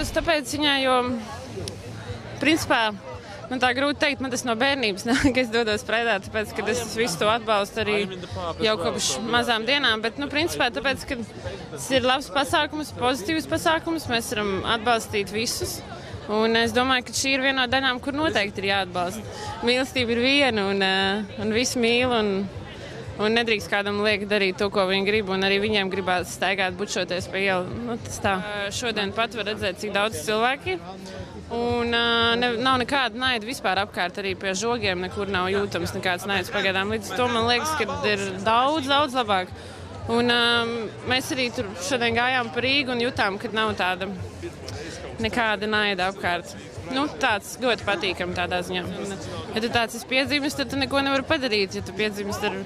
dodos tāpēc viņā, jo, principā, man tā grūti teikt, man tas no bērnības, ka es dodos Preidā, tāpēc, ka es visu to atbalstu arī jau kopš mazām dienām, bet, principā, tāpēc, ka tas ir labs pasākums, pozitīvs pasākums, mēs varam atbalstīt visus. Un es domāju, ka šī ir viena no daļām, kur noteikti ir jāatbalsta. Mīlestība ir viena, un visi mīl, un nedrīkst kādam liekt darīt to, ko viņi grib, un arī viņiem gribās staigāt, bučoties pa ielu. Tas tā. Šodien pat var redzēt, cik daudz cilvēki ir, un nav nekāda naida vispār apkārt, arī pie žogiem nekur nav jūtams nekāds naids pagaidām. Līdz to man liekas, ka ir daudz labāk. Un mēs arī tur šodien gājām pa Rīgu un jutām, ka nav tāda nekāda naida apkārt. Tāds ļoti patīkami tādā ziņā. Ja tu tāds esi piedzimis, tad tu neko nevari padarīt. Ja tu piedzimis, tad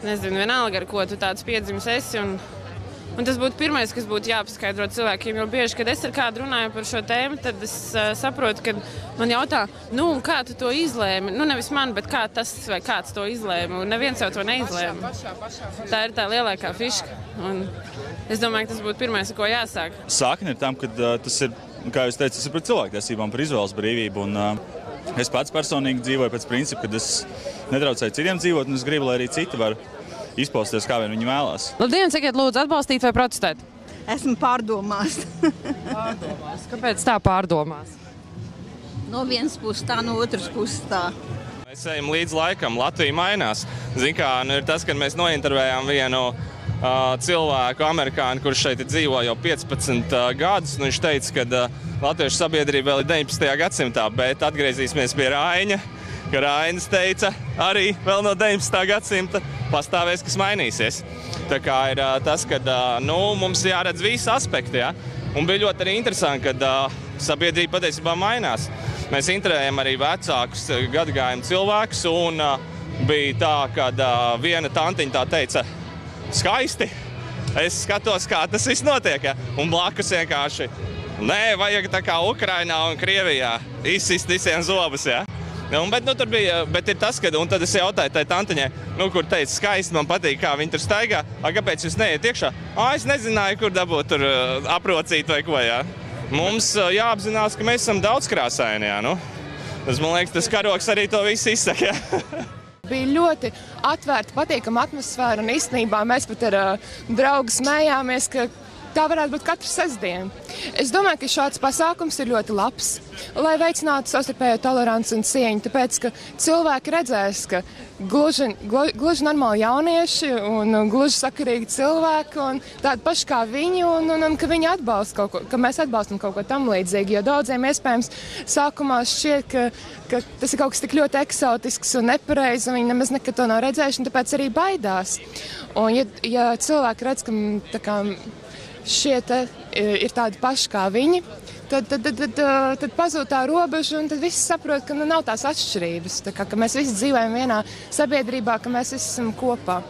nezinu, vienalga ar ko tu tāds piedzimis esi. Un tas būtu pirmais, kas būtu jāpaskaidro cilvēkiem, jo bieži, kad es ar kādu runāju par šo tēmu, tad es saprotu, ka man jautā, kā tu to izlēmi? Nevis man, bet kā tas vai kāds to izlēma, un neviens jau to neizlēma. Tā ir tā lielākā fiška, un es domāju, ka tas būtu pirmais, ar ko jāsāk. Sākne ir tam, ka tas ir, kā jūs teicat, tas ir par cilvēktiesībām, par izvēles brīvību, un es pats personīgi dzīvoju pēc principa, ka es netraucēju citiem dzīvot, un es gribu, lai arī citi var izpausties, kā vien viņi vēlās. Labdien, sakiet, lūdzu, atbalstīt vai protestēt? Esmu pārdomās. Pārdomās. Kāpēc tā pārdomās? No vienas puses tā, no otras puses tā. Mēs ejam līdz laikam, Latvija mainās. Zin kā, ir tas, kad mēs nointervējām vienu cilvēku, amerikāni, kurš šeit dzīvo jau 15 gadus. Viņš teica, ka latviešu sabiedrība vēl ir 19. gadsimtā, bet atgriezīsimies pie Raiņa, ka Rainis teica arī vēl no 19. gadsimta pastāvēs, kas mainīsies. Tā kā ir tas, ka mums jāredz visi aspekti, ja? Un bija ļoti arī interesanti, ka sabiedrība patiesībā mainās. Mēs intervējam arī vecākus gadagājumu cilvēkus, un bija tā, ka viena tantiņa tā teica, skaisti, es skatos, kā tas viss notiek, ja? Un blakus vienkārši, vajag tā kā Ukrainā un Krievijā izsist visiem zobus, ja? Tur bija, bet ir tas, ka, un tad es jautāju tai tantiņai, kur teica, skaisti, man patīk, kā viņi tur staigā, kāpēc jūs neiet iekšā? Es nezināju, kur dabūt tur aprocīt vai ko, jā. Mums jāapzinās, ka mēs esam daudzkrāsaini, jā, Tas, man liekas, tas karoks arī to visu izsaka, jā. Bija ļoti atvērta, patīkama atmosfēra, un īstenībā mēs pat ar draugu smējāmies, ka tā varētu būt katru sestdienu. Es domāju, ka šāds pasākums ir ļoti labs, lai veicinātu savstarpējo toleranci un cieņu, tāpēc, ka cilvēki redzēs, ka gluži normāli jaunieši un gluži sakarīgi cilvēki un tādi paši kā viņi, un ka viņi atbalsta kaut ko, ka mēs atbalstam kaut ko tam līdzīgi, jo daudziem iespējams sākumā šķiet, ka tas ir kaut kas tik ļoti eksotisks un nepareizi, un viņi nemaz nekad to nav redzējuši, un tāpēc arī baidās. Un ja cilvēki redz, ka tā kā šie te ir tādi paši kā viņi, tad pazūd tā robeža, un tad visi saprot, ka nav tās atšķirības, ka mēs visi dzīvojam vienā sabiedrībā, ka mēs visi esam kopā.